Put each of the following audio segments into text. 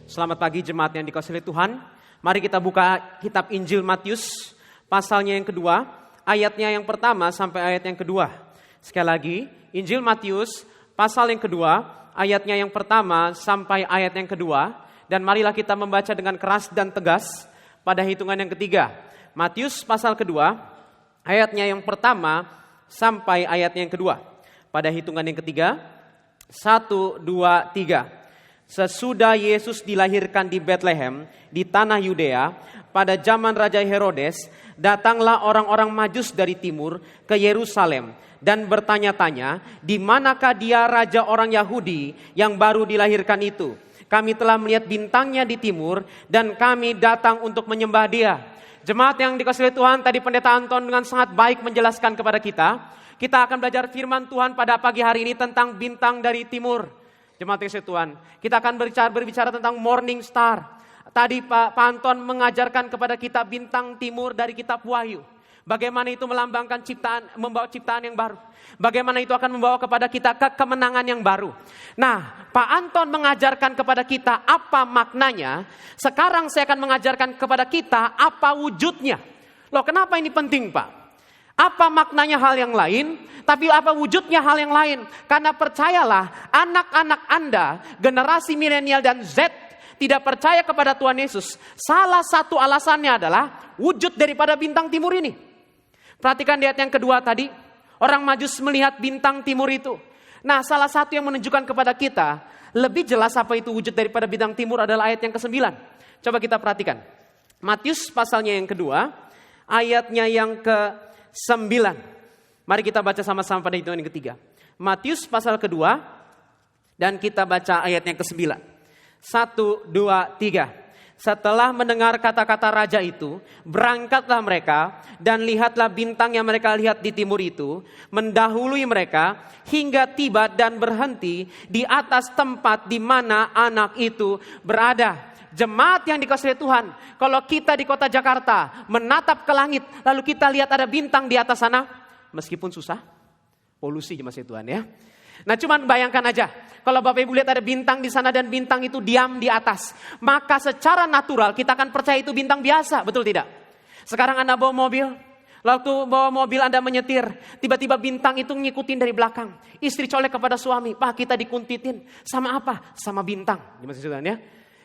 Selamat pagi jemaat yang dikasihi Tuhan. Mari kita buka kitab Injil Matius, pasalnya yang kedua, ayatnya yang pertama sampai ayat yang kedua. Sekali lagi, Injil Matius, pasal yang kedua, ayatnya yang pertama sampai ayat yang kedua. Dan marilah kita membaca dengan keras dan tegas pada hitungan yang ketiga. Matius pasal kedua, ayatnya yang pertama sampai ayatnya yang kedua. Pada hitungan yang ketiga, 1, 2, 3. Sesudah Yesus dilahirkan di Betlehem, di tanah Yudea, pada zaman Raja Herodes, datanglah orang-orang Majus dari timur ke Yerusalem dan bertanya-tanya, di manakah dia raja orang Yahudi yang baru dilahirkan itu? Kami telah melihat bintangnya di timur dan kami datang untuk menyembah dia. Jemaat yang dikasihi Tuhan, tadi Pendeta Anton dengan sangat baik menjelaskan kepada kita. Kita akan belajar firman Tuhan pada pagi hari ini tentang bintang dari timur. Jemaat yang dikasihi Tuhan, kita akan berbicara tentang morning star. Tadi Pak Anton mengajarkan kepada kita bintang timur dari kitab Wahyu. Bagaimana itu melambangkan ciptaan, membawa ciptaan yang baru. Bagaimana itu akan membawa kepada kita kemenangan yang baru. Nah, Pak Anton mengajarkan kepada kita apa maknanya. Sekarang saya akan mengajarkan kepada kita apa wujudnya. Loh, kenapa ini penting, Pak? Apa maknanya hal yang lain, tapi apa wujudnya hal yang lain? Karena percayalah, anak-anak Anda, generasi milenial dan Z, tidak percaya kepada Tuhan Yesus. Salah satu alasannya adalah wujud daripada bintang timur ini. Perhatikan di ayat yang kedua tadi, orang Majus melihat bintang timur itu. Nah, salah satu yang menunjukkan kepada kita, lebih jelas apa itu wujud daripada bintang timur adalah ayat yang ke-9. Coba kita perhatikan. Matius pasalnya yang kedua, ayatnya yang ke-9. Mari kita baca sama-sama pada hitungan yang ketiga. Matius pasal kedua dan kita baca ayat yang ke-9. 1, 2, 3. Setelah mendengar kata-kata raja itu, berangkatlah mereka dan lihatlah bintang yang mereka lihat di timur itu, mendahului mereka hingga tiba dan berhenti di atas tempat di mana anak itu berada. Jemaat yang dikasihi Tuhan, kalau kita di kota Jakarta menatap ke langit, lalu kita lihat ada bintang di atas sana, meskipun susah, polusi jemaat Tuhan ya. Nah, cuman bayangkan aja, kalau Bapak Ibu lihat ada bintang di sana dan bintang itu diam di atas, maka secara natural kita akan percaya itu bintang biasa, betul tidak? Sekarang Anda bawa mobil, waktu bawa mobil Anda menyetir, tiba-tiba bintang itu ngikutin dari belakang. Istri colek kepada suami, Pak kita dikuntitin, sama apa? Sama bintang, jemaat Tuhan ya.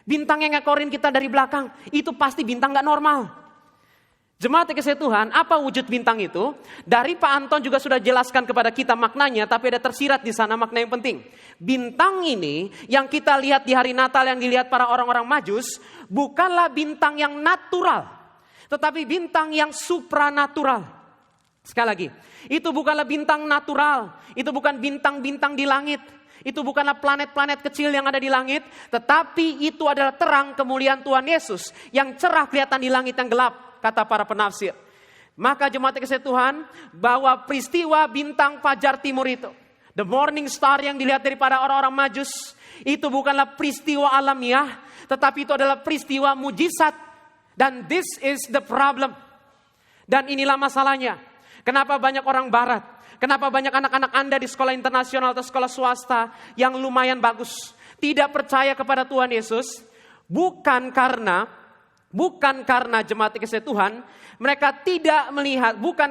Bintang yang ngekorin kita dari belakang, itu pasti bintang gak normal. Jemaat yang dikasihi Tuhan, apa wujud bintang itu? Dari Pak Anton juga sudah jelaskan kepada kita maknanya, tapi ada tersirat di sana makna yang penting. Bintang ini yang kita lihat di hari Natal yang dilihat para orang-orang Majus, bukanlah bintang yang natural, tetapi bintang yang supranatural. Sekali lagi, itu bukanlah bintang natural, itu bukan bintang-bintang di langit. Itu bukanlah planet-planet kecil yang ada di langit, tetapi itu adalah terang kemuliaan Tuhan Yesus yang cerah kelihatan di langit yang gelap, kata para penafsir. Maka jemaat yang dikasihi Tuhan, bahwa peristiwa bintang fajar timur itu, the morning star yang dilihat daripada orang-orang Majus, itu bukanlah peristiwa alamiah, tetapi itu adalah peristiwa mujizat. Dan this is the problem. Dan inilah masalahnya. Kenapa banyak orang barat, kenapa banyak anak-anak Anda di sekolah internasional atau sekolah swasta yang lumayan bagus tidak percaya kepada Tuhan Yesus? Bukan karena jemaat dikasihi Tuhan mereka tidak melihat, bukan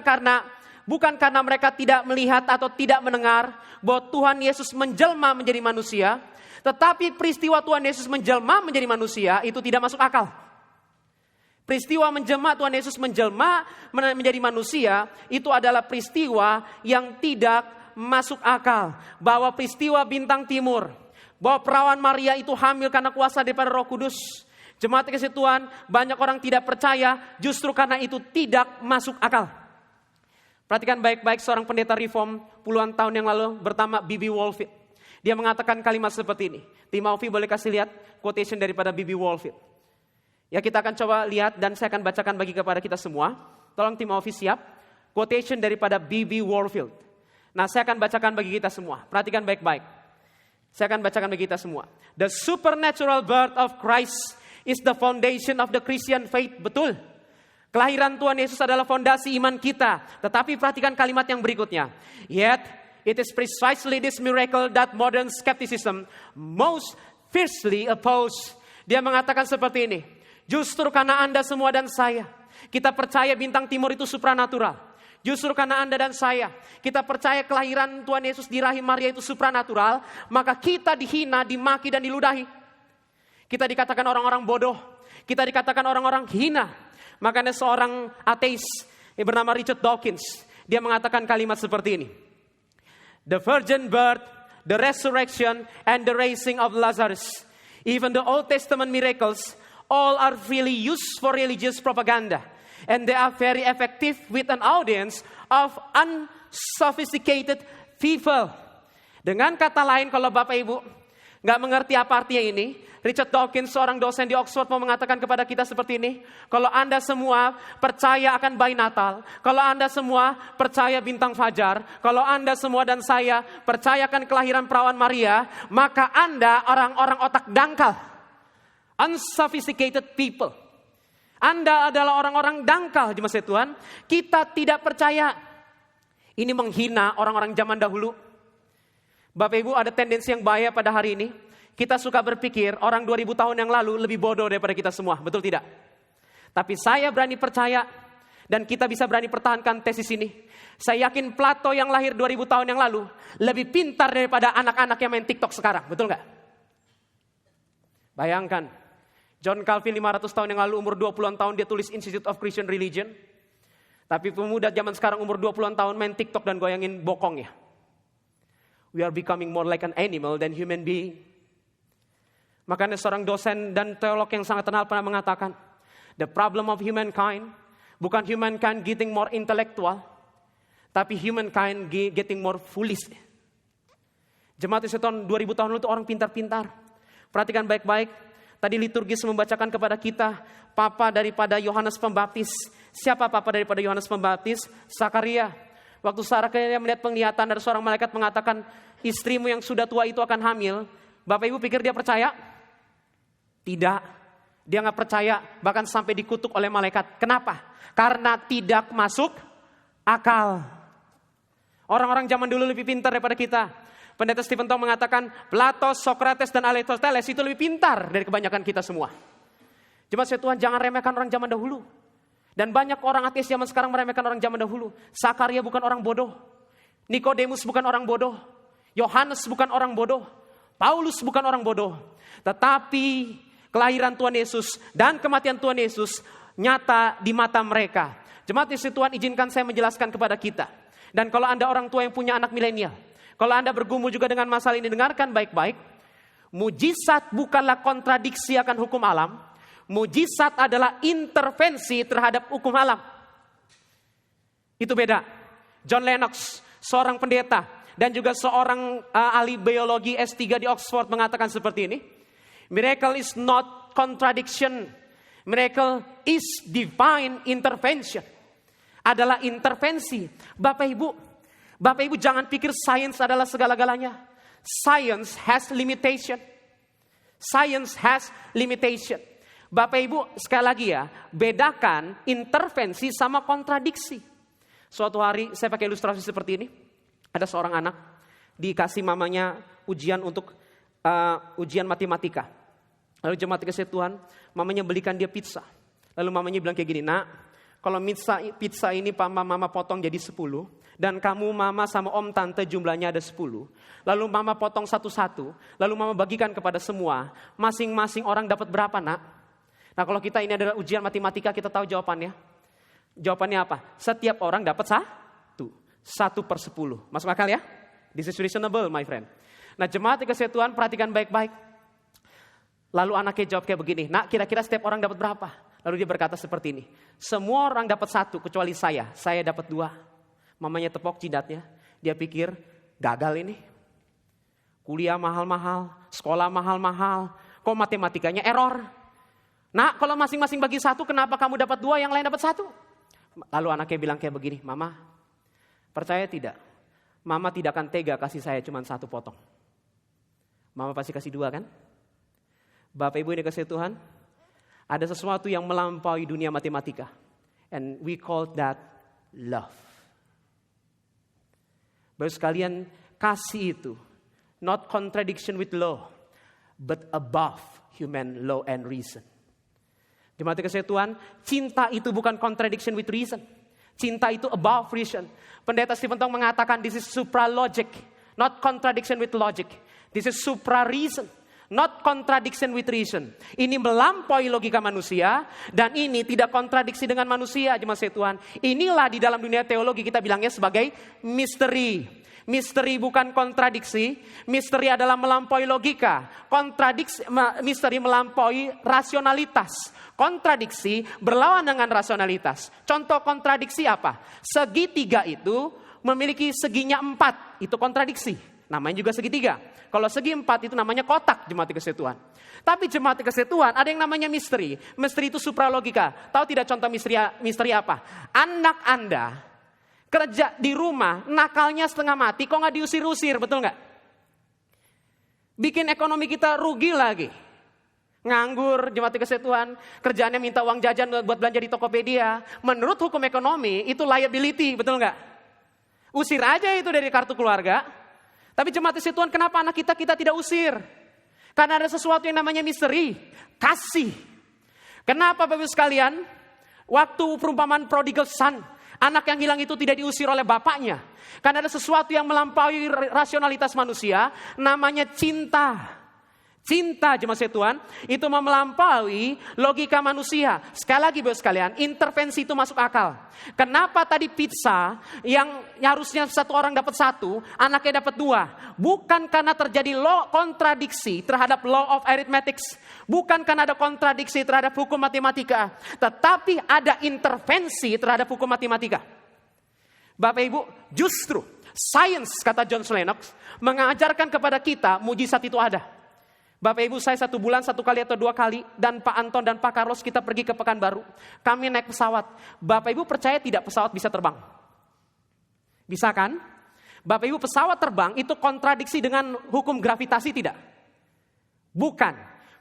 karena mereka tidak melihat atau tidak mendengar bahwa Tuhan Yesus menjelma menjadi manusia, tetapi peristiwa Tuhan Yesus menjelma menjadi manusia itu tidak masuk akal. Peristiwa Tuhan Yesus menjelma menjadi manusia itu adalah peristiwa yang tidak masuk akal. Bahwa peristiwa bintang timur, bahwa perawan Maria itu hamil karena kuasa daripada Roh Kudus. Jemaat dikasihi Tuhan, banyak orang tidak percaya justru karena itu tidak masuk akal. Perhatikan baik-baik seorang pendeta reform puluhan tahun yang lalu bernama B.B. Warfield. Dia mengatakan kalimat seperti ini. Timothy boleh kasih lihat quotation daripada B.B. Warfield. Ya, kita akan coba lihat dan saya akan bacakan bagi kepada kita semua. Tolong Timothy siap. Quotation daripada B.B. Warfield. Nah, saya akan bacakan bagi kita semua. Perhatikan baik-baik. Saya akan bacakan bagi kita semua. The supernatural birth of Christ is the foundation of the Christian faith. Betul. Kelahiran Tuhan Yesus adalah fondasi iman kita. Tetapi perhatikan kalimat yang berikutnya. Yet, it is precisely this miracle that modern skepticism most fiercely oppose. Dia mengatakan seperti ini, justru karena Anda semua dan saya, kita percaya bintang timur itu supranatural. Justru karena Anda dan saya, kita percaya kelahiran Tuhan Yesus di rahim Maria itu supranatural, maka kita dihina, dimaki dan diludahi. Kita dikatakan orang-orang bodoh, kita dikatakan orang-orang hina. Makanya seorang ateis yang bernama Richard Dawkins, dia mengatakan kalimat seperti ini. The virgin birth, the resurrection, and the raising of Lazarus, even the Old Testament miracles, all are freely used for religious propaganda. And they are very effective with an audience of unsophisticated people. Dengan kata lain, kalau Bapak Ibu nggak mengerti apa artinya ini, Richard Dawkins, seorang dosen di Oxford, mau mengatakan kepada kita seperti ini. Kalau Anda semua percaya akan bayi Natal, kalau Anda semua percaya bintang fajar, kalau Anda semua dan saya percayakan kelahiran perawan Maria, maka Anda orang-orang otak dangkal, unsophisticated people. Anda adalah orang-orang dangkal, jemaat Tuhan. Kita tidak percaya. Ini menghina orang-orang zaman dahulu. Bapak Ibu, ada tendensi yang bahaya pada hari ini. Kita suka berpikir orang 2000 tahun yang lalu lebih bodoh daripada kita semua. Betul tidak? Tapi saya berani percaya dan kita bisa berani pertahankan tesis ini. Saya yakin Plato yang lahir 2000 tahun yang lalu lebih pintar daripada anak-anak yang main TikTok sekarang. Betul nggak? Bayangkan. John Calvin 500 tahun yang lalu umur 20-an tahun dia tulis Institute of Christian Religion. Tapi pemuda zaman sekarang umur 20-an tahun main TikTok dan goyangin bokongnya. We are becoming more like an animal than human being. Makanya seorang dosen dan teolog yang sangat terkenal pernah mengatakan, the problem of humankind, bukan humankind getting more intellectual, tapi humankind getting more foolish. Jemaat Yesus tahun 2000 tahun lalu itu orang pintar-pintar. Perhatikan baik-baik. Tadi liturgis membacakan kepada kita papa daripada Yohanes Pembaptis. Siapa papa daripada Yohanes Pembaptis? Zakaria. Waktu Zakaria melihat penglihatan dari seorang malaikat mengatakan, istrimu yang sudah tua itu akan hamil. Bapak Ibu pikir dia percaya? Tidak. Dia nggak percaya, bahkan sampai dikutuk oleh malaikat. Kenapa? Karena tidak masuk akal. Orang-orang zaman dulu lebih pintar daripada kita. Pendeta Stephen Tong mengatakan Plato, Socrates, dan Aristoteles itu lebih pintar dari kebanyakan kita semua. Jemaat Tuhan, jangan remehkan orang zaman dahulu. Dan banyak orang ateis zaman sekarang meremehkan orang zaman dahulu. Zakaria bukan orang bodoh. Nikodemus bukan orang bodoh. Yohanes bukan orang bodoh. Paulus bukan orang bodoh. Tetapi kelahiran Tuhan Yesus dan kematian Tuhan Yesus nyata di mata mereka. Jemaat Tuhan, izinkan saya menjelaskan kepada kita. Dan kalau Anda orang tua yang punya anak milenial, kalau Anda bergumul juga dengan masalah ini, dengarkan baik-baik. Mujizat bukanlah kontradiksi akan hukum alam. Mujizat adalah intervensi terhadap hukum alam. Itu beda. John Lennox, seorang pendeta dan juga seorang ahli biologi S3 di Oxford mengatakan seperti ini. Miracle is not contradiction. Miracle is divine intervention. Adalah intervensi. Bapak Ibu jangan pikir sains adalah segala-galanya. Science has limitation. Science has limitation. Bapak Ibu sekali lagi ya, bedakan intervensi sama kontradiksi. Suatu hari saya pakai ilustrasi seperti ini. Ada seorang anak dikasih mamanya ujian untuk ujian matematika. Lalu jemaat kasih Tuhan, mamanya belikan dia pizza. Lalu mamanya bilang kayak gini, nak, kalau pizza ini mama potong jadi 10. Dan kamu mama sama om tante jumlahnya ada 10. Lalu mama potong satu-satu. Lalu mama bagikan kepada semua. Masing-masing orang dapat berapa, nak? Nah kalau kita ini adalah ujian matematika, kita tahu jawabannya. Jawabannya apa? Setiap orang dapat 1/10. Masuk akal ya? This is reasonable my friend. Nah jemaat dikasih Tuhan, perhatikan baik-baik. Lalu anaknya jawab kayak begini, nak kira-kira setiap orang dapat berapa? Lalu dia berkata seperti ini, semua orang dapat 1 kecuali saya dapat 2. Mamanya tepok jidatnya, dia pikir gagal ini. Kuliah mahal-mahal, sekolah mahal-mahal, kok matematikanya error. Nah kalau masing-masing bagi 1, kenapa kamu dapat 2, yang lain dapat 1? Lalu anaknya bilang kayak begini, mama, percaya tidak? Mama tidak akan tega kasih saya cuma 1 potong. Mama pasti kasih 2 kan? Bapak Ibu yang dikasih Tuhan, ada sesuatu yang melampaui dunia matematika. And we call that love. Baru sekalian, kasih itu not contradiction with law, but above human law and reason. Jemaat kasih Tuhan, cinta itu bukan contradiction with reason. Cinta itu above reason. Pendeta Stephen Tong mengatakan this is supra logic, not contradiction with logic. This is supra reason, not contradiction with reason. Ini melampaui logika manusia dan ini tidak kontradiksi dengan manusia, jemaat Tuhan. Inilah di dalam dunia teologi kita bilangnya sebagai misteri. Misteri bukan kontradiksi, misteri adalah melampaui logika. Misteri melampaui rasionalitas. Kontradiksi berlawan dengan rasionalitas. Contoh kontradiksi apa? Segitiga itu memiliki seginya 4, itu kontradiksi. Namanya juga segitiga. Kalau segi 4 itu namanya kotak, jemaat kasih Tuhan. Tapi jemaat kasih Tuhan ada yang namanya misteri. Misteri itu supralogika. Tahu tidak contoh misteri apa? Anak Anda kerja di rumah, nakalnya setengah mati, kok nggak diusir-usir, betul nggak? Bikin ekonomi kita rugi lagi. Nganggur, jemaat kasih Tuhan, kerjaannya minta uang jajan buat belanja di Tokopedia. Menurut hukum ekonomi, itu liability, betul nggak? Usir aja itu dari kartu keluarga. Tapi jemaat kasih Tuhan, kenapa anak kita tidak usir? Karena ada sesuatu yang namanya misteri, kasih. Kenapa Bapak-Ibu sekalian, waktu perumpamaan prodigal son, anak yang hilang itu tidak diusir oleh bapaknya. Karena ada sesuatu yang melampaui rasionalitas manusia, namanya cinta. Cinta, jemaat Tuhan, itu melampaui logika manusia. Sekali lagi Bapak sekalian, intervensi itu masuk akal. Kenapa tadi pizza yang harusnya satu orang dapat 1, anaknya dapat 2? Bukan karena terjadi kontradiksi terhadap law of arithmetics. Bukan karena ada kontradiksi terhadap hukum matematika. Tetapi ada intervensi terhadap hukum matematika. Bapak Ibu, justru science, kata John Lennox, mengajarkan kepada kita mujizat itu ada. Bapak Ibu, saya 1 bulan 1 kali atau 2 kali, dan Pak Anton dan Pak Carlos kita pergi ke Pekanbaru. Kami naik pesawat. Bapak Ibu percaya tidak pesawat bisa terbang? Bisa kan? Bapak Ibu, pesawat terbang itu kontradiksi dengan hukum gravitasi tidak? Bukan.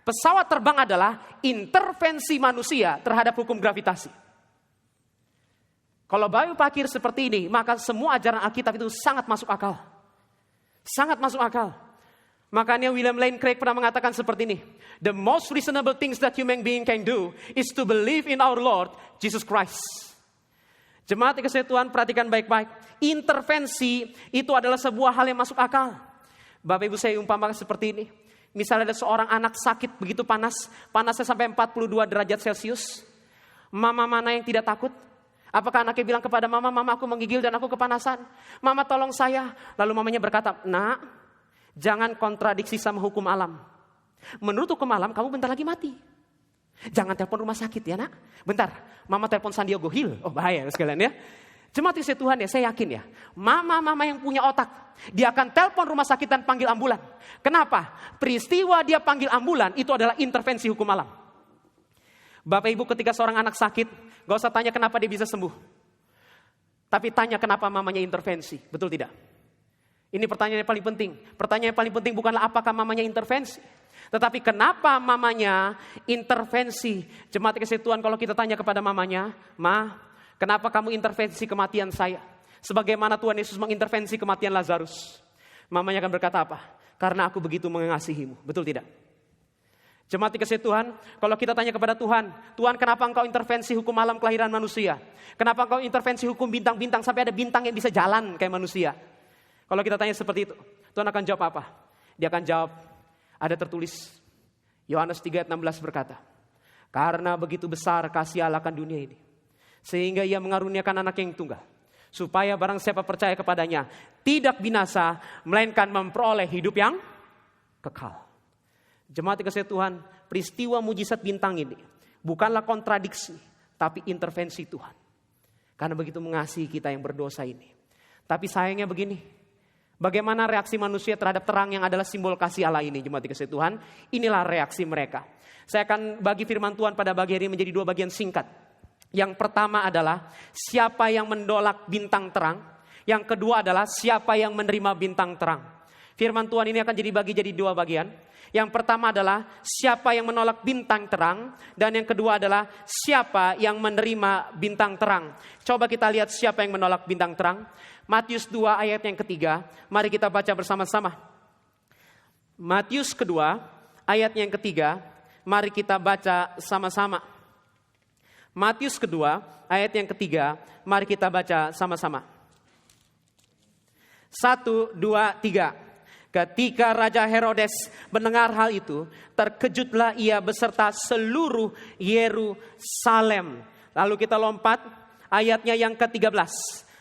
Pesawat terbang adalah intervensi manusia terhadap hukum gravitasi. Kalau Bapak Ibu pikir seperti ini, maka semua ajaran Alkitab itu sangat masuk akal. Sangat masuk akal. Makanya William Lane Craig pernah mengatakan seperti ini. The most reasonable things that human being can do is to believe in our Lord Jesus Christ. Jemaat kasih Tuhan, perhatikan baik-baik. Intervensi itu adalah sebuah hal yang masuk akal. Bapak Ibu, saya umpamakan seperti ini. Misalnya ada seorang anak sakit begitu panas. Panasnya sampai 42 derajat Celcius. Mama mana yang tidak takut? Apakah anaknya bilang kepada mama, mama aku menggigil dan aku kepanasan. Mama tolong saya. Lalu mamanya berkata, nak, jangan kontradiksi sama hukum alam. Menurut hukum alam, kamu bentar lagi mati. Jangan telepon rumah sakit ya nak. Bentar, mama telepon Sandiago Hill. Oh bahaya sekalian ya. Jemaat kasih Tuhan ya, saya yakin ya. Mama yang punya otak, dia akan telepon rumah sakit dan panggil ambulan. Kenapa? Peristiwa dia panggil ambulan itu adalah intervensi hukum alam. Bapak Ibu, ketika seorang anak sakit, gak usah tanya kenapa dia bisa sembuh. Tapi tanya kenapa mamanya intervensi. Betul tidak? Ini pertanyaan yang paling penting. Pertanyaan yang paling penting bukanlah apakah mamanya intervensi, tetapi kenapa mamanya intervensi. Jemaat kasih Tuhan, kalau kita tanya kepada mamanya, Ma, kenapa kamu intervensi kematian saya? Sebagaimana Tuhan Yesus mengintervensi kematian Lazarus. Mamanya akan berkata apa? Karena aku begitu mengasihimu. Betul tidak? Jemaat kasih Tuhan, kalau kita tanya kepada Tuhan, Tuhan kenapa engkau intervensi hukum alam kelahiran manusia? Kenapa engkau intervensi hukum bintang-bintang sampai ada bintang yang bisa jalan kayak manusia? Kalau kita tanya seperti itu, Tuhan akan jawab apa? Dia akan jawab, ada tertulis, Yohanes 3 ayat 16 berkata, karena begitu besar kasih Allah akan dunia ini, sehingga ia mengaruniakan anak yang tunggal, supaya barang siapa percaya kepadanya, tidak binasa, melainkan memperoleh hidup yang kekal. Jemaat kasih Tuhan, peristiwa mujizat bintang ini, bukanlah kontradiksi, tapi intervensi Tuhan. Karena begitu mengasihi kita yang berdosa ini. Tapi sayangnya begini, bagaimana reaksi manusia terhadap terang yang adalah simbol kasih Allah ini, jemaat kasih Tuhan? Inilah reaksi mereka. Saya akan bagi firman Tuhan pada pagi hari ini menjadi 2 bagian singkat. Yang pertama adalah siapa yang mendolak bintang terang. Yang kedua adalah siapa yang menerima bintang terang. Firman Tuhan ini akan jadi 2 bagian. Yang pertama adalah siapa yang menolak bintang terang. Dan yang kedua adalah siapa yang menerima bintang terang. Coba kita lihat siapa yang menolak bintang terang. Matius 2 ayat yang ketiga. Mari kita baca bersama-sama. Matius kedua ayatnya yang ketiga, mari kita baca sama-sama. Matius kedua, ayat yang ketiga, mari kita baca sama-sama. 1, 2, 3. Ketika Raja Herodes mendengar hal itu, terkejutlah ia beserta seluruh Yerusalem. Lalu kita lompat ayatnya yang ke-13.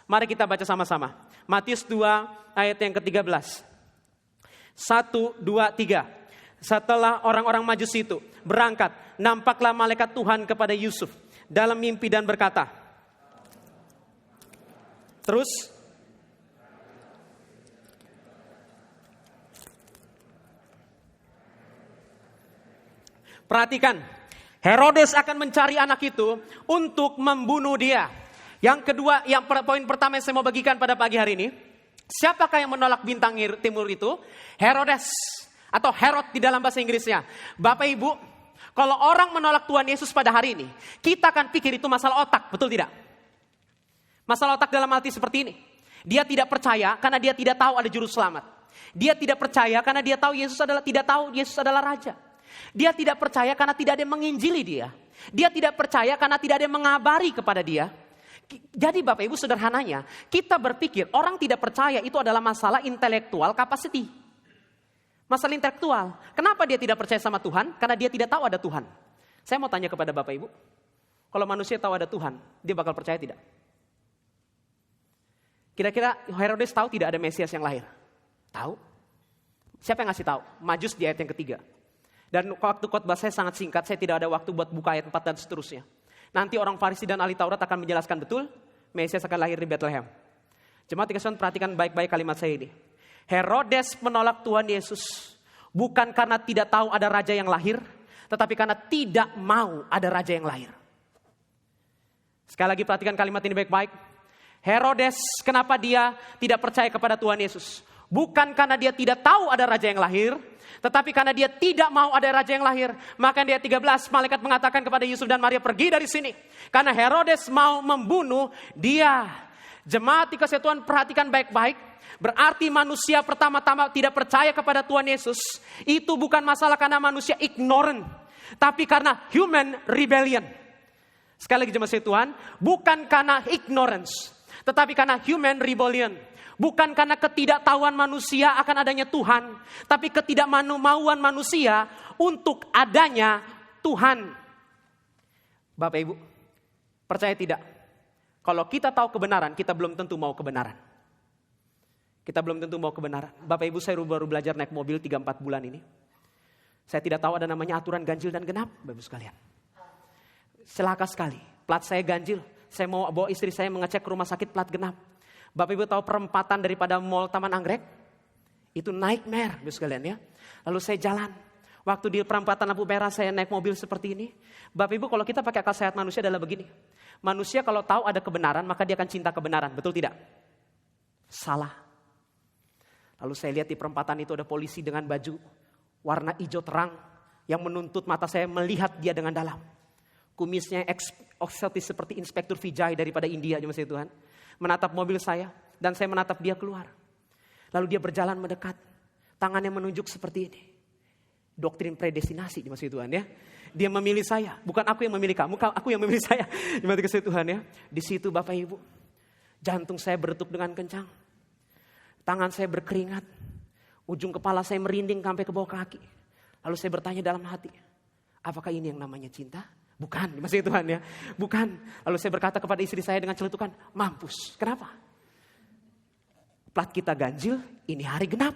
Mari kita baca sama-sama. Matius 2 ayat yang ke-13. 1, 2, 3. Setelah orang-orang Majusi itu berangkat, nampaklah malaikat Tuhan kepada Yusuf dalam mimpi dan berkata. Terus perhatikan, Herodes akan mencari anak itu untuk membunuh dia. Yang kedua, poin pertama yang saya mau bagikan pada pagi hari ini. Siapakah yang menolak bintang timur itu? Herodes atau Herod di dalam bahasa Inggrisnya. Bapak Ibu, kalau orang menolak Tuhan Yesus pada hari ini, kita akan pikir itu masalah otak, betul tidak? Masalah otak dalam arti seperti ini. Dia tidak percaya karena dia tidak tahu ada juru selamat. Dia tidak percaya karena dia tahu tidak tahu Yesus adalah raja. Dia tidak percaya karena tidak ada yang menginjili dia. Dia tidak percaya karena tidak ada yang mengabari kepada dia. Jadi Bapak Ibu, sederhananya, kita berpikir orang tidak percaya itu adalah masalah intelektual capacity. Masalah intelektual. Kenapa dia tidak percaya sama Tuhan? Karena dia tidak tahu ada Tuhan. Saya mau tanya kepada Bapak Ibu, kalau manusia tahu ada Tuhan, dia bakal percaya tidak? Kira-kira Herodes tahu tidak ada Mesias yang lahir? Tahu. Siapa yang ngasih tahu? Majus di ayat yang ketiga. Dan waktu khotbah saya sangat singkat, saya tidak ada waktu buat buka ayat 4 dan seterusnya. Nanti orang Farisi dan ahli Taurat akan menjelaskan betul, Mesias akan lahir di Bethlehem. Jemaat dikasih perhatikan baik-baik kalimat saya ini. Herodes menolak Tuhan Yesus bukan karena tidak tahu ada raja yang lahir, tetapi karena tidak mau ada raja yang lahir. Sekali lagi perhatikan kalimat ini baik-baik. Herodes, kenapa dia tidak percaya kepada Tuhan Yesus? Bukan karena dia tidak tahu ada raja yang lahir, tetapi karena dia tidak mau ada raja yang lahir. Maka di ayat 13 malaikat mengatakan kepada Yusuf dan Maria, pergi dari sini. Karena Herodes mau membunuh dia. Jemaat dikasih Tuhan, perhatikan baik-baik. Berarti manusia pertama-tama tidak percaya kepada Tuhan Yesus. Itu bukan masalah karena manusia ignorant, tapi karena human rebellion. Sekali lagi jemaat Tuhan, bukan karena ignorance, tetapi karena human rebellion. Bukan karena ketidaktahuan manusia akan adanya Tuhan, tapi ketidakmauan manusia untuk adanya Tuhan. Bapak Ibu, percaya tidak? Kalau kita tahu kebenaran, kita belum tentu mau kebenaran. Kita belum tentu mau kebenaran. Bapak Ibu, saya baru belajar naik mobil 3-4 bulan ini. Saya tidak tahu ada namanya aturan ganjil dan genap, Bapak Ibu sekalian. Celaka sekali, plat saya ganjil. Saya mau bawa istri saya mengecek ke rumah sakit plat genap. Bapak Ibu tahu perempatan daripada Mall Taman Anggrek? Itu nightmare, Bapak sekalian ya. Lalu saya jalan. Waktu di perempatan lampu merah saya naik mobil seperti ini. Bapak Ibu, kalau kita pakai akal sehat manusia adalah begini. Manusia kalau tahu ada kebenaran, maka dia akan cinta kebenaran. Betul tidak? Salah. Lalu saya lihat di perempatan itu ada polisi dengan baju warna hijau terang yang menuntut mata saya melihat dia dengan dalam. Kumisnya eksotis seperti Inspektur Vijay daripada India, jemaat Tuhan. Menatap mobil saya dan saya menatap dia keluar. Lalu dia berjalan mendekat. Tangannya menunjuk seperti ini. Doktrin predestinasi jemaat Tuhan ya. Dia memilih saya, bukan aku yang memilih kamu, aku yang memilih saya. Jemaat Tuhan ya. Di situ Bapak Ibu, jantung saya berdetuk dengan kencang. Tangan saya berkeringat. Ujung kepala saya merinding sampai ke bawah kaki. Lalu saya bertanya dalam hati, apakah ini yang namanya cinta? Bukan, masih Tuhan ya. Bukan. Lalu saya berkata kepada istri saya dengan celetukan, mampus. Kenapa? Plat kita ganjil, ini hari genap.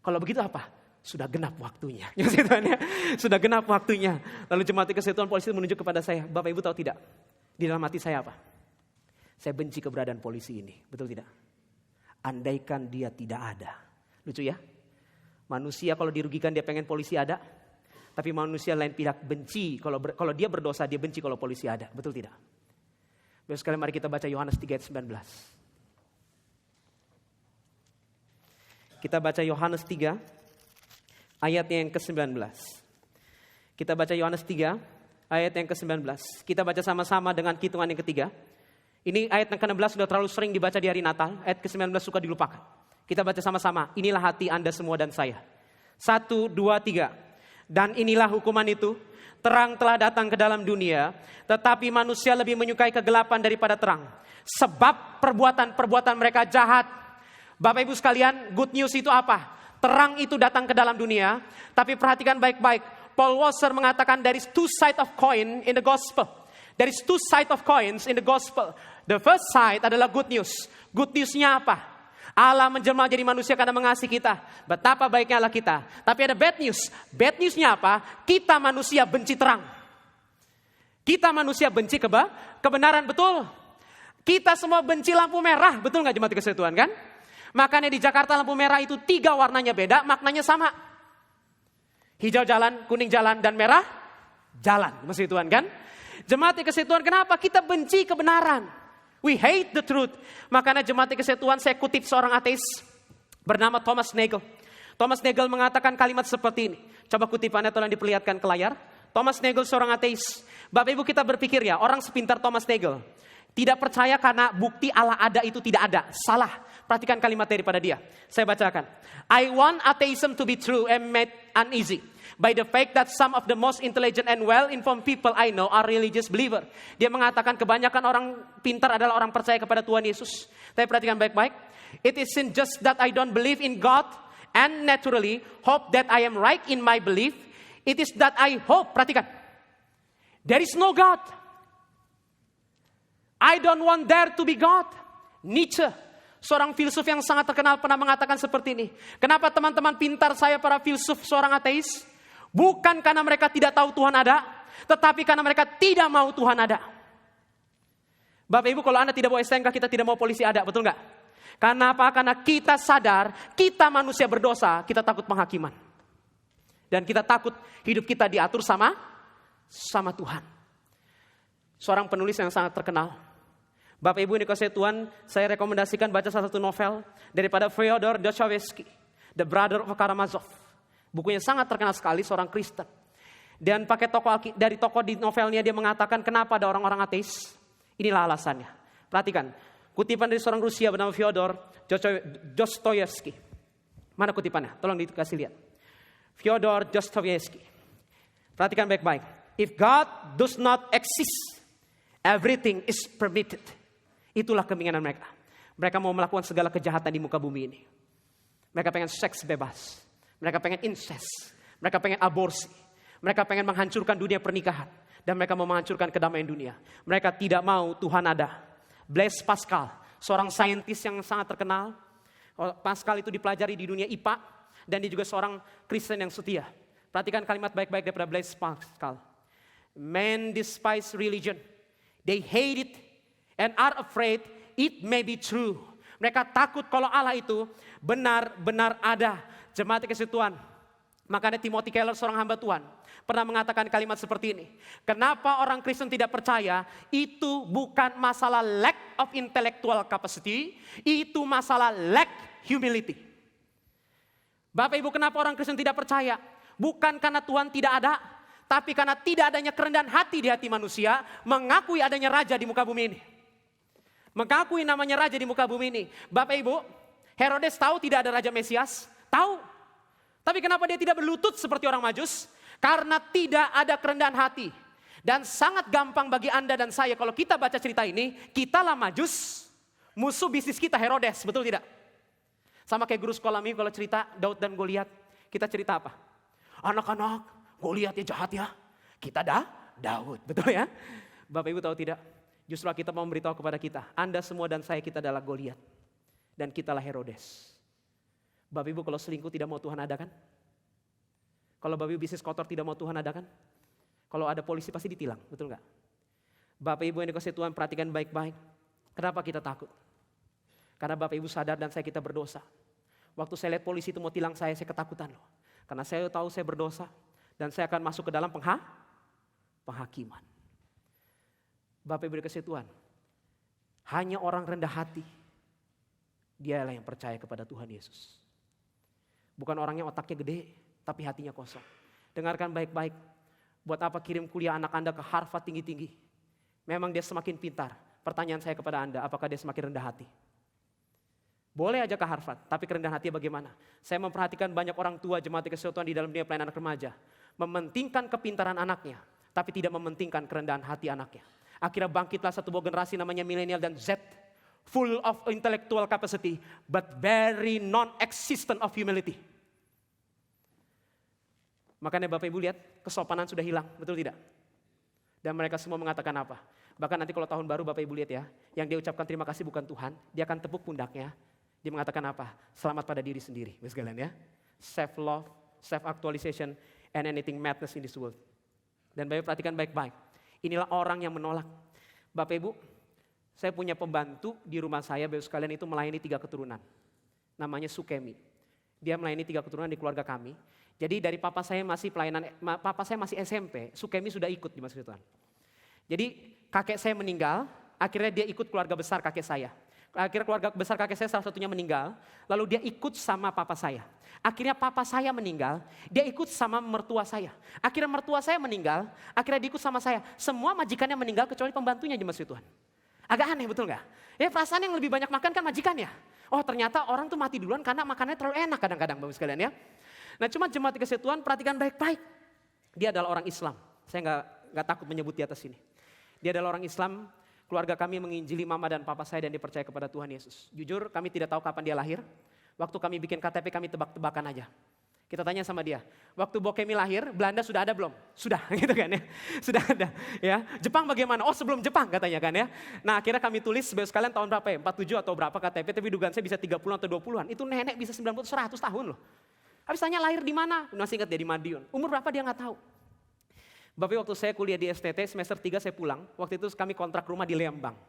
Kalau begitu apa? Sudah genap waktunya. Masih Tuhan ya. Sudah genap waktunya. Lalu jemaat dikasih Tuhan, polisi menunjuk kepada saya. Bapak Ibu tahu tidak? Di dalam hati saya apa? Saya benci keberadaan polisi ini. Betul tidak? Andaikan dia tidak ada. Lucu ya? Manusia kalau dirugikan dia pengen polisi ada. Tapi manusia lain pihak benci, kalau dia berdosa dia benci kalau polisi ada. Betul tidak? Baik sekali, mari kita baca Yohanes 3 ayat 19. Kita baca Yohanes 3 ayat yang ke-19. Kita baca Yohanes 3 ayat yang ke-19. Kita baca sama-sama dengan hitungan yang ketiga. Ini ayat yang ke-16 sudah terlalu sering dibaca di hari Natal. Ayat ke-19 suka dilupakan. Kita baca sama-sama. Inilah hati Anda semua dan saya. 1, 2, 3. Dan inilah hukuman itu, terang telah datang ke dalam dunia, tetapi manusia lebih menyukai kegelapan daripada terang. Sebab perbuatan-perbuatan mereka jahat. Bapak Ibu sekalian, good news itu apa? Terang itu datang ke dalam dunia, tapi perhatikan baik-baik. Paul Washer mengatakan there is two side of coin in the gospel. There is two side of coins in the gospel. The first side adalah good news. Good newsnya apa? Allah menjelma jadi manusia karena mengasihi kita. Betapa baiknya Allah kita. Tapi ada bad news. Bad newsnya apa? Kita manusia benci terang. Kita manusia benci kebenaran, betul. Kita semua benci lampu merah, betul gak jemaat dikasihi Tuhan kan? Makanya di Jakarta lampu merah itu 3 warnanya beda, maknanya sama. Hijau jalan, kuning jalan, dan merah jalan. Dikasihi Tuhan kan? Jemaat dikasihi Tuhan, kenapa? Kita benci kebenaran. We hate the truth. Makanya jemaat dikasihi Tuhan, saya kutip seorang ateis bernama Thomas Nagel. Thomas Nagel mengatakan kalimat seperti ini. Coba kutipannya tolong diperlihatkan ke layar. Thomas Nagel seorang ateis. Bapak Ibu kita berpikir ya, orang sepintar Thomas Nagel tidak percaya karena bukti Allah ada itu tidak ada. Salah. Perhatikan kalimat daripada dia. Saya bacakan. I want atheism to be true and made uneasy by the fact that some of the most intelligent and well-informed people I know are religious believer. Dia mengatakan kebanyakan orang pintar adalah orang percaya kepada Tuhan Yesus. Tapi perhatikan baik-baik. It isn't just that I don't believe in God and naturally hope that I am right in my belief. It is that I hope, perhatikan, there is no God. I don't want there to be God. Nietzsche, seorang filsuf yang sangat terkenal, pernah mengatakan seperti ini. Kenapa teman-teman pintar saya para filsuf seorang ateis? Bukan karena mereka tidak tahu Tuhan ada, tetapi karena mereka tidak mau Tuhan ada. Bapak Ibu, kalau Anda tidak mau STNK, kita tidak mau polisi ada, betul nggak? Karena apa? Karena kita sadar, kita manusia berdosa, kita takut penghakiman. Dan kita takut hidup kita diatur sama Tuhan. Seorang penulis yang sangat terkenal. Bapak Ibu dikasihi Tuhan, saya rekomendasikan baca salah satu novel daripada Fyodor Dostoyevsky, The Brother of Karamazov. Bukunya sangat terkenal sekali, seorang Kristen. Dan pakai dari tokoh di novelnya dia mengatakan kenapa ada orang-orang ateis. Inilah alasannya. Perhatikan, kutipan dari seorang Rusia bernama Fyodor Dostoyevsky. Mana kutipannya? Tolong dikasih lihat. Fyodor Dostoyevsky. Perhatikan baik-baik. If God does not exist, everything is permitted. Itulah keinginan mereka. Mereka mau melakukan segala kejahatan di muka bumi ini. Mereka pengen seks bebas. Mereka pengen incest. Mereka pengen aborsi. Mereka pengen menghancurkan dunia pernikahan. Dan mereka mau menghancurkan kedamaian dunia. Mereka tidak mau Tuhan ada. Blaise Pascal, seorang saintis yang sangat terkenal. Pascal itu dipelajari di dunia IPA. Dan dia juga seorang Kristen yang setia. Perhatikan kalimat baik-baik daripada Blaise Pascal. Men despise religion. They hate it and are afraid it may be true. Mereka takut kalau Allah itu benar-benar ada. Jemaat dikasihi Tuhan. Makanya Timothy Keller, seorang hamba Tuhan, pernah mengatakan kalimat seperti ini. Kenapa orang Kristen tidak percaya? Itu bukan masalah lack of intellectual capacity. Itu masalah lack humility. Bapak Ibu, kenapa orang Kristen tidak percaya? Bukan karena Tuhan tidak ada, tapi karena tidak adanya kerendahan hati di hati manusia, mengakui adanya raja di muka bumi ini. Mengakui namanya raja di muka bumi ini. Bapak Ibu, Herodes tahu tidak ada Raja Mesias? Tahu. Tapi kenapa dia tidak berlutut seperti orang Majus? Karena tidak ada kerendahan hati. Dan sangat gampang bagi Anda dan saya kalau kita baca cerita ini, kitalah Majus, musuh bisnis kita Herodes, betul tidak? Sama kayak guru sekolah minggu kalau cerita Daud dan Goliat, kita cerita apa? Anak-anak, Goliat ya jahat ya. Kita Daud, betul ya? Bapak Ibu tahu tidak? Justru kita mau memberitahu kepada kita, Anda semua dan saya kita adalah Goliat. Dan kitalah Herodes. Bapak Ibu kalau selingkuh tidak mau Tuhan ada kan? Kalau Bapak Ibu bisnis kotor tidak mau Tuhan ada kan? Kalau ada polisi pasti ditilang, betul nggak? Bapak Ibu yang dikasihi Tuhan, perhatikan baik-baik. Kenapa kita takut? Karena Bapak Ibu sadar dan saya kita berdosa. Waktu saya lihat polisi itu mau tilang saya ketakutan loh. Karena saya tahu saya berdosa dan saya akan masuk ke dalam penghakiman. Bapak Ibu dikasihi Tuhan, hanya orang rendah hati, dialah yang percaya kepada Tuhan Yesus. Bukan orangnya otaknya gede, tapi hatinya kosong. Dengarkan baik-baik, buat apa kirim kuliah anak Anda ke Harvard tinggi-tinggi? Memang dia semakin pintar. Pertanyaan saya kepada Anda, apakah dia semakin rendah hati? Boleh aja ke Harvard, tapi kerendahan hati bagaimana? Saya memperhatikan banyak orang tua jemaat dikasihi Tuhan di dalam dunia pelayanan anak remaja. mementingkan kepintaran anaknya, tapi tidak mementingkan kerendahan hati anaknya. Akhirnya bangkitlah satu buah generasi namanya milenial dan Z, full of intellectual capacity, but very non-existent of humility. Makanya Bapak Ibu lihat, kesopanan sudah hilang, betul tidak? Dan mereka semua mengatakan apa? Bahkan nanti kalau tahun baru Bapak Ibu lihat ya, yang dia ucapkan terima kasih bukan Tuhan, dia akan tepuk pundaknya, dia mengatakan apa? Selamat pada diri sendiri, sekalian ya. Self-love, self-actualization, and anything madness in this world. Dan Bapak Ibu perhatikan baik-baik, inilah orang yang menolak. Bapak Ibu, saya punya pembantu di rumah saya, Bapak Ibu sekalian, itu melayani 3 keturunan. Namanya Sukemi. Dia melayani 3 keturunan di keluarga kami. Jadi dari papa saya masih SMP, Sukemi sudah ikut di masa Tuhan. Jadi kakek saya meninggal, akhirnya dia ikut keluarga besar kakek saya. Akhirnya keluarga besar kakek saya salah satunya meninggal, lalu dia ikut sama papa saya. Akhirnya papa saya meninggal, dia ikut sama mertua saya. Akhirnya mertua saya meninggal, akhirnya dia ikut sama saya. Semua majikannya meninggal kecuali pembantunya di masa Tuhan. Agak aneh betul gak? Ya perasaan yang lebih banyak makan kan majikan ya. Oh ternyata orang tuh mati duluan karena makannya terlalu enak kadang-kadang Bapak sekalian ya. Nah cuma jemaat dikasih Tuhan perhatikan baik-baik. Dia adalah orang Islam. Saya nggak takut menyebut di atas sini. Dia adalah orang Islam. Keluarga kami menginjili mama dan papa saya dan dipercaya kepada Tuhan Yesus. Jujur kami tidak tahu kapan dia lahir. Waktu kami bikin KTP kami tebak-tebakan aja. Kita tanya sama dia, waktu Bokemi lahir, Belanda sudah ada belum? Sudah, gitu kan ya. Sudah ada, ya. Jepang bagaimana? Oh sebelum Jepang katanya kan ya. Nah akhirnya kami tulis sebagai sekalian tahun berapa ya? 47 atau berapa KTP, tapi dugaan saya bisa 30 atau 20-an. Itu nenek bisa 90, 100 tahun loh. Habis tanya lahir di mana? Masih ingat dia di Madiun. Umur berapa dia nggak tahu. Bapak waktu saya kuliah di STT, semester 3 saya pulang. Waktu itu kami kontrak rumah di Lembang.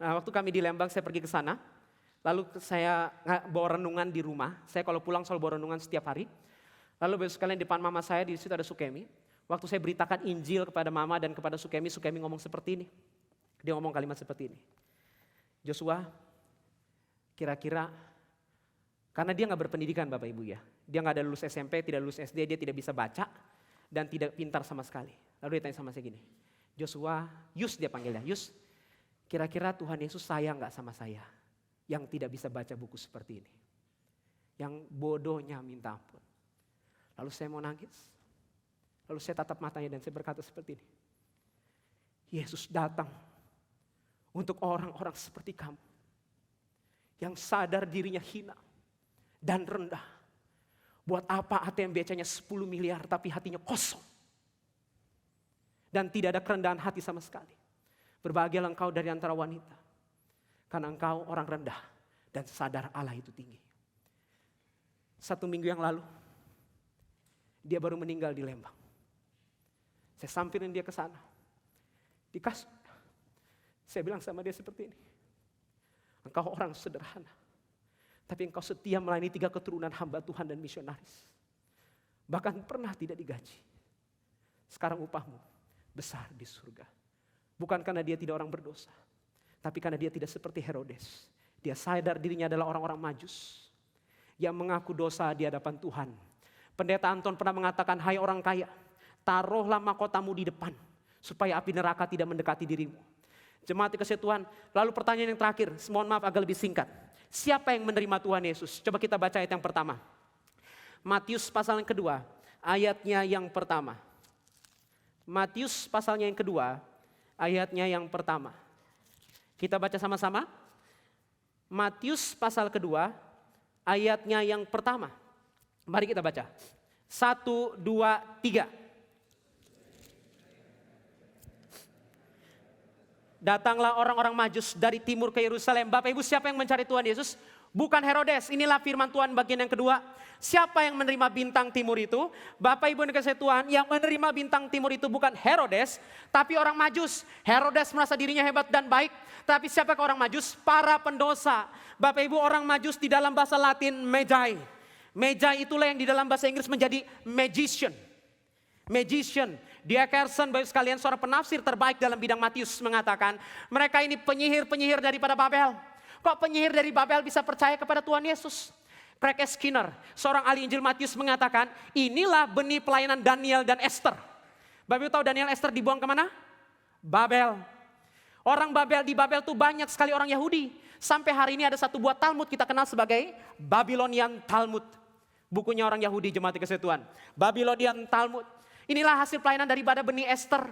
Nah waktu kami di Lembang saya pergi ke sana. Lalu saya bawa renungan di rumah. Saya kalau pulang selalu bawa renungan setiap hari. Lalu besok sekalian di depan mama saya di situ ada Sukemi. Waktu saya beritakan Injil kepada mama dan kepada Sukemi, Sukemi ngomong seperti ini. Dia ngomong kalimat seperti ini. Joshua, kira-kira karena dia nggak berpendidikan Bapak Ibu ya. Dia nggak ada lulus SMP, tidak lulus SD, dia tidak bisa baca dan tidak pintar sama sekali. Lalu dia tanya sama saya gini, Joshua, Yus dia panggilnya, Yus, kira-kira Tuhan Yesus sayang nggak sama saya yang tidak bisa baca buku seperti ini, yang bodohnya minta ampun. Lalu saya mau nangis, lalu saya tatap matanya dan saya berkata seperti ini, Yesus datang untuk orang-orang seperti kamu yang sadar dirinya hina dan rendah. Buat apa ATM BC-nya 10 miliar tapi hatinya kosong. Dan tidak ada kerendahan hati sama sekali. Berbahagialah engkau dari antara wanita. Karena engkau orang rendah dan sadar Allah itu tinggi. 1 minggu yang lalu, dia baru meninggal di Lembang. Saya sampirin dia ke sana. Di kasur. Saya bilang sama dia seperti ini. Engkau orang sederhana. Tapi engkau setia melayani 3 keturunan hamba Tuhan dan misionaris. Bahkan pernah tidak digaji. Sekarang upahmu besar di surga. Bukan karena dia tidak orang berdosa. Tapi karena dia tidak seperti Herodes. Dia sadar dirinya adalah orang-orang Majus. Yang mengaku dosa di hadapan Tuhan. Pendeta Anton pernah mengatakan, hai orang kaya, taruhlah mahkotamu di depan. Supaya api neraka tidak mendekati dirimu. Jemaat dikasih Tuhan. Lalu pertanyaan yang terakhir, mohon maaf agak lebih singkat. Siapa yang menerima Tuhan Yesus? Coba kita baca ayat yang pertama. Matius pasal yang kedua, ayatnya yang pertama. Matius pasalnya yang kedua, ayatnya yang pertama. Kita baca sama-sama. Matius pasal kedua, ayatnya yang pertama. Mari kita baca. 1, 2, 3. Datanglah orang-orang Majus dari timur ke Yerusalem. Bapak Ibu, siapa yang mencari Tuhan Yesus? Bukan Herodes. Inilah firman Tuhan bagian yang kedua. Siapa yang menerima bintang timur itu? Bapak Ibu yang dikasihi Tuhan, yang menerima bintang timur itu bukan Herodes, tapi orang Majus. Herodes merasa dirinya hebat dan baik. Tapi siapakah orang Majus? Para pendosa. Bapak Ibu, orang Majus di dalam bahasa Latin Magi. Magi itulah yang di dalam bahasa Inggris menjadi magician. Magician. Dia Kerson, Bapak sekalian, seorang penafsir terbaik dalam bidang Matius mengatakan, mereka ini penyihir-penyihir daripada Babel. Kok penyihir dari Babel bisa percaya kepada Tuhan Yesus? Craig S. Skinner, seorang ahli Injil Matius mengatakan, inilah benih pelayanan Daniel dan Esther. Bapak tahu Daniel Esther dibuang kemana? Babel. Orang Babel, di Babel tuh banyak sekali orang Yahudi. Sampai hari ini ada satu buah Talmud kita kenal sebagai Babylonian Talmud. Bukunya orang Yahudi, jemaat dikasihi Tuhan. Babylonian Talmud. Inilah hasil pelayanan daripada benih Esther.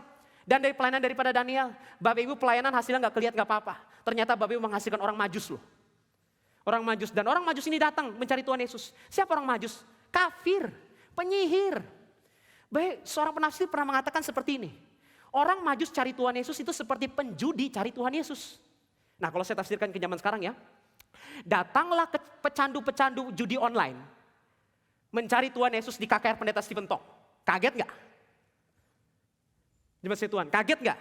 Dan dari pelayanan daripada Daniel. Bapak Ibu pelayanan hasilnya gak kelihatan gak apa-apa. Ternyata Bapak Ibu menghasilkan orang Majus loh. Orang Majus. Dan orang Majus ini datang mencari Tuhan Yesus. Siapa orang Majus? Kafir, penyihir. Baik, seorang penafsir pernah mengatakan seperti ini. Orang Majus cari Tuhan Yesus itu seperti penjudi cari Tuhan Yesus. Nah kalau saya tafsirkan ke zaman sekarang ya. Datanglah ke pecandu-pecandu judi online. Mencari Tuhan Yesus di KKR Pendeta Stephen Tong. Kaget gak? Di masjid Tuhan, kaget gak?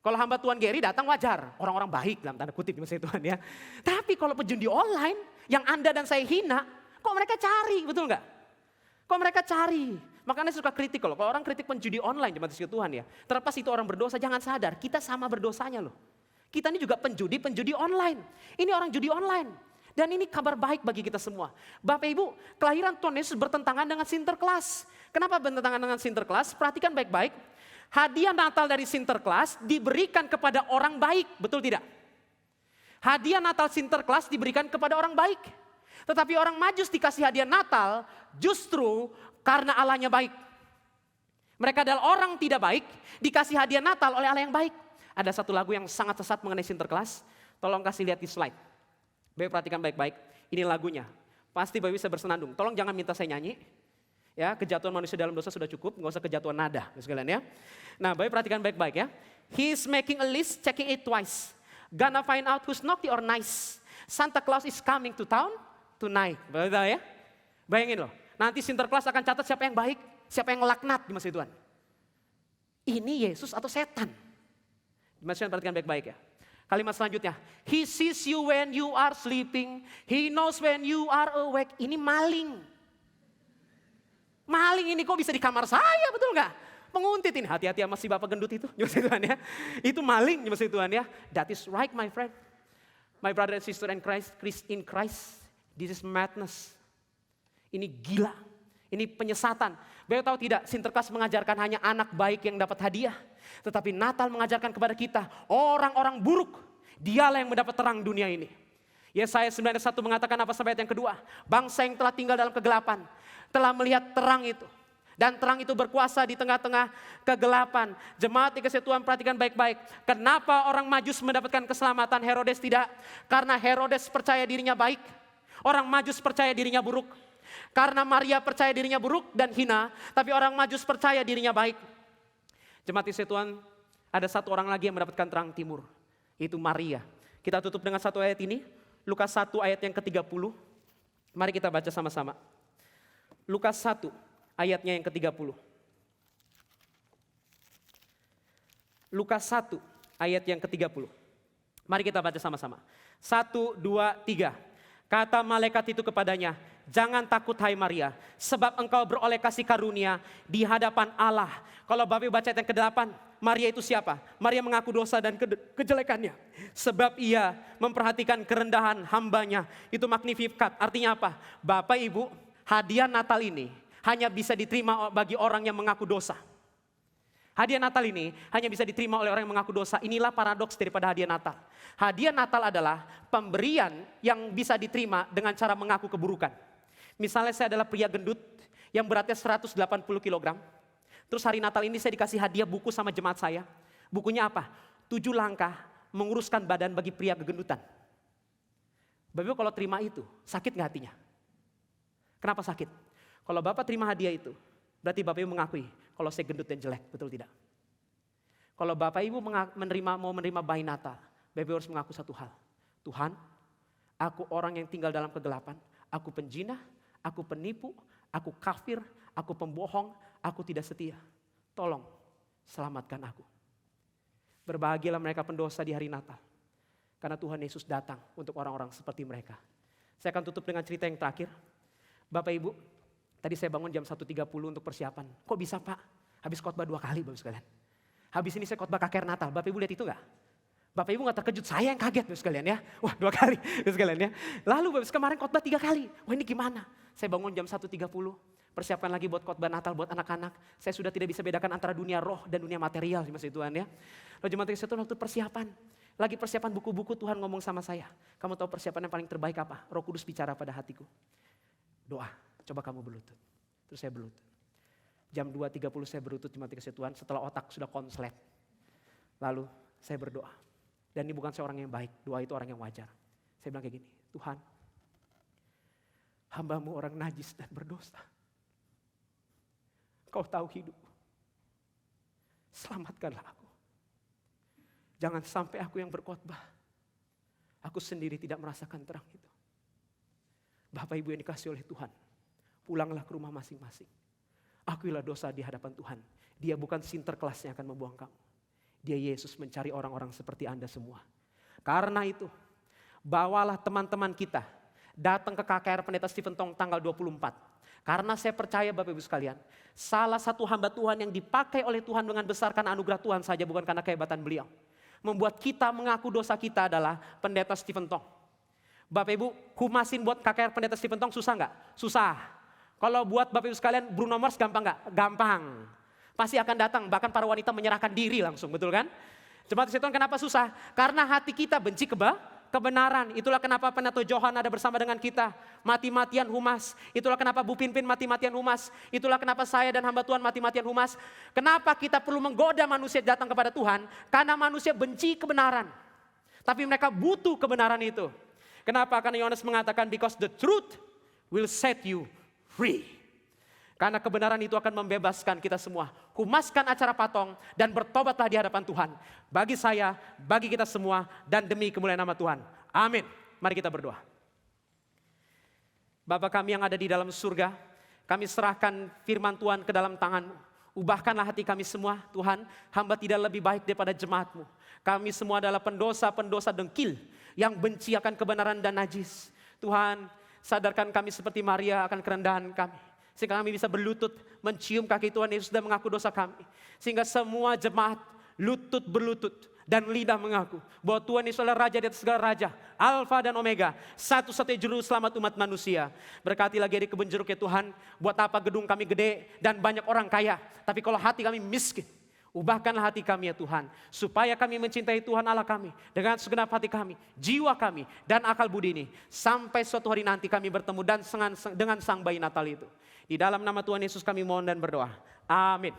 Kalau hamba Tuhan Gary datang wajar. Orang-orang baik dalam tanda kutip di masjid Tuhan ya. Tapi kalau penjudi online yang Anda dan saya hina. Kok mereka cari, betul gak? Kok mereka cari? Makanya saya suka kritik kalau orang kritik penjudi online di masjid Tuhan ya. Terlepas itu orang berdosa, jangan sadar. Kita sama berdosanya loh. Kita ini juga penjudi online. Ini orang judi online. Dan ini kabar baik bagi kita semua. Bapak Ibu, kelahiran Tuhan Yesus bertentangan dengan Sinterklas. Kenapa bertentangan dengan Sinterklas? Perhatikan baik-baik. Hadiah Natal dari Sinterklas diberikan kepada orang baik, betul tidak? Hadiah Natal Sinterklas diberikan kepada orang baik. Tetapi orang Majus dikasih hadiah Natal justru karena Allahnya baik. Mereka adalah orang tidak baik, dikasih hadiah Natal oleh Allah yang baik. Ada satu lagu yang sangat sesat mengenai Sinterklas. Tolong kasih lihat di slide. Bapak perhatikan baik-baik. Ini lagunya. Pasti Bapak bisa bersenandung. Tolong jangan minta saya nyanyi. Ya, kejatuhan manusia dalam dosa sudah cukup, nggak usah kejatuhan nada, sekalian ya. Nah, Bapak perhatikan baik-baik ya. He's making a list, checking it twice. Gonna find out who's naughty or nice. Santa Claus is coming to town tonight. Betul ya? Bayangin loh, nanti Sinterklas akan catat siapa yang baik, siapa yang laknat di masjid Tuhan. Ini Yesus atau setan? Masih perhatikan baik-baik ya. Kalimat selanjutnya, He sees you when you are sleeping, He knows when you are awake. Ini maling. Maling ini kok bisa di kamar saya, betul nggak? Penguntit ini, hati-hati sama si bapak gendut itu, masih Tuhan ya. Itu maling, masih Tuhan ya. That is right my friend. My brother and sister in Christ, this is madness. Ini gila, ini penyesatan. Bapak tahu tidak, Sinterklas mengajarkan hanya anak baik yang dapat hadiah. Tetapi Natal mengajarkan kepada kita, orang-orang buruk, dialah yang mendapat terang dunia ini. Yesaya 9:1 mengatakan apa sampai ayat yang kedua? Bangsa yang telah tinggal dalam kegelapan, telah melihat terang itu. Dan terang itu berkuasa di tengah-tengah kegelapan. Jemaat dikasih Tuhan perhatikan baik-baik. Kenapa orang Majus mendapatkan keselamatan, Herodes tidak? Karena Herodes percaya dirinya baik. Orang Majus percaya dirinya buruk. Karena Maria percaya dirinya buruk dan hina. Tapi orang Majus percaya dirinya baik. Jemaat dikasih Tuhan, ada satu orang lagi yang mendapatkan terang timur. Yaitu Maria. Kita tutup dengan satu ayat ini. Lukas 1 ayat yang ke-30. Mari kita baca sama-sama. Lukas 1 ayatnya yang ke-30. Lukas 1 ayat yang ke-30. Mari kita baca sama-sama. 1, 2, 3. Kata malaikat itu kepadanya, jangan takut hai Maria, sebab engkau beroleh kasih karunia di hadapan Allah. Kalau Bapak baca ayat yang ke-8, Maria itu siapa? Maria mengaku dosa dan kejelekannya. Sebab ia memperhatikan kerendahan hambanya. Itu magnifikat, artinya apa? Bapak Ibu, hadiah Natal ini hanya bisa diterima bagi orang yang mengaku dosa. Hadiah Natal ini hanya bisa diterima oleh orang yang mengaku dosa. Inilah paradoks daripada hadiah Natal. Hadiah Natal adalah pemberian yang bisa diterima dengan cara mengaku keburukan. Misalnya saya adalah pria gendut yang beratnya 180 kg. Terus hari Natal ini saya dikasih hadiah buku sama jemaat saya. Bukunya apa? 7 langkah menguruskan badan bagi pria kegendutan. Bapak kalau terima itu, sakit gak hatinya? Kenapa sakit? Kalau Bapak terima hadiah itu, berarti Bapak Ibu mengakui kalau saya gendut dan jelek, betul tidak? Kalau Bapak Ibu mau menerima bayi Natal, Bapak Ibu harus mengaku satu hal. Tuhan, aku orang yang tinggal dalam kegelapan, aku penjinah, aku penipu, aku kafir, aku pembohong, aku tidak setia. Tolong selamatkan aku. Berbahagialah mereka pendosa di hari Natal. Karena Tuhan Yesus datang untuk orang-orang seperti mereka. Saya akan tutup dengan cerita yang terakhir. Bapak Ibu, tadi saya bangun jam 1.30 untuk persiapan. Kok bisa Pak? Habis khotbah 2 kali Bapak sekalian. Habis ini saya khotbah KKR Natal. Bapak Ibu lihat itu enggak? Bapak Ibu gak terkejut, saya yang kaget Bapak sekalian ya. Wah 2 kali Bapak sekalian ya. Lalu Bapak kemarin khotbah 3 kali. Wah ini gimana? Saya bangun jam 1.30. Persiapkan lagi buat khotbah Natal buat anak-anak. Saya sudah tidak bisa bedakan antara dunia roh dan dunia material di masa Tuhan ya. Lalu jemaat Kristus waktu persiapan. Lagi persiapan buku-buku Tuhan ngomong sama saya. Kamu tahu persiapan yang paling terbaik apa? Roh Kudus bicara pada hatiku. Doa, coba kamu berlutut. Terus saya berlutut. Jam 2.30 saya berlutut di mati kasih Tuhan setelah otak sudah konslet. Lalu saya berdoa. Dan ini bukan saya orang yang baik, doa itu orang yang wajar. Saya bilang kayak gini, Tuhan, hamba-Mu orang najis dan berdosa. Kau tahu hidup. Selamatkanlah aku. Jangan sampai aku yang berkhotbah. Aku sendiri tidak merasakan terang itu. Bapak Ibu yang dikasih oleh Tuhan, pulanglah ke rumah masing-masing. Akuilah dosa di hadapan Tuhan. Dia bukan Sinterklas yang akan membuang kamu. Dia Yesus mencari orang-orang seperti Anda semua. Karena itu, bawalah teman-teman kita datang ke KKR Pendeta Stephen Tong tanggal 24. Karena saya percaya Bapak Ibu sekalian, salah satu hamba Tuhan yang dipakai oleh Tuhan dengan besar karena anugerah Tuhan saja, bukan karena kehebatan beliau. Membuat kita mengaku dosa kita adalah Pendeta Stephen Tong. Bapak Ibu, humasin buat KKR Pendeta Stephen Tong susah nggak? Susah. Kalau buat Bapak Ibu sekalian Bruno Mars gampang nggak? Gampang. Pasti akan datang, bahkan para wanita menyerahkan diri langsung, betul kan? Jemaat Kristus kenapa susah? Karena hati kita benci kebenaran. Itulah kenapa Penato Johan ada bersama dengan kita. Mati-matian humas. Itulah kenapa Bu Pinpin mati-matian humas. Itulah kenapa saya dan hamba Tuhan mati-matian humas. Kenapa kita perlu menggoda manusia datang kepada Tuhan? Karena manusia benci kebenaran. Tapi mereka butuh kebenaran itu. Kenapa? Karena Yohanes mengatakan, because the truth will set you free. Karena kebenaran itu akan membebaskan kita semua. Humaskan acara patong dan bertobatlah di hadapan Tuhan. Bagi saya, bagi kita semua, dan demi kemuliaan nama Tuhan. Amin. Mari kita berdoa. Bapa kami yang ada di dalam surga, kami serahkan firman Tuhan ke dalam tangan-Mu. Ubahkanlah hati kami semua, Tuhan. Hamba tidak lebih baik daripada jemaat-Mu. Kami semua adalah pendosa-pendosa dengkil yang benci akan kebenaran dan najis. Tuhan, sadarkan kami seperti Maria akan kerendahan kami. Sehingga kami bisa berlutut, mencium kaki Tuhan Yesus dan mengaku dosa kami. Sehingga semua jemaat lutut berlutut dan lidah mengaku bahwa Tuhan Yesus adalah Raja di atas segala Raja, Alfa dan Omega, satu-satunya juru selamat umat manusia. Berkati lagi di kebun jeruk ya Tuhan, buat apa gedung kami gede dan banyak orang kaya, tapi kalau hati kami miskin. Ubahkanlah hati kami ya Tuhan, supaya kami mencintai Tuhan Allah kami dengan segenap hati kami, jiwa kami, dan akal budi ini. Sampai suatu hari nanti kami bertemu dan dengan sang bayi Natal itu. Di dalam nama Tuhan Yesus kami mohon dan berdoa. Amin.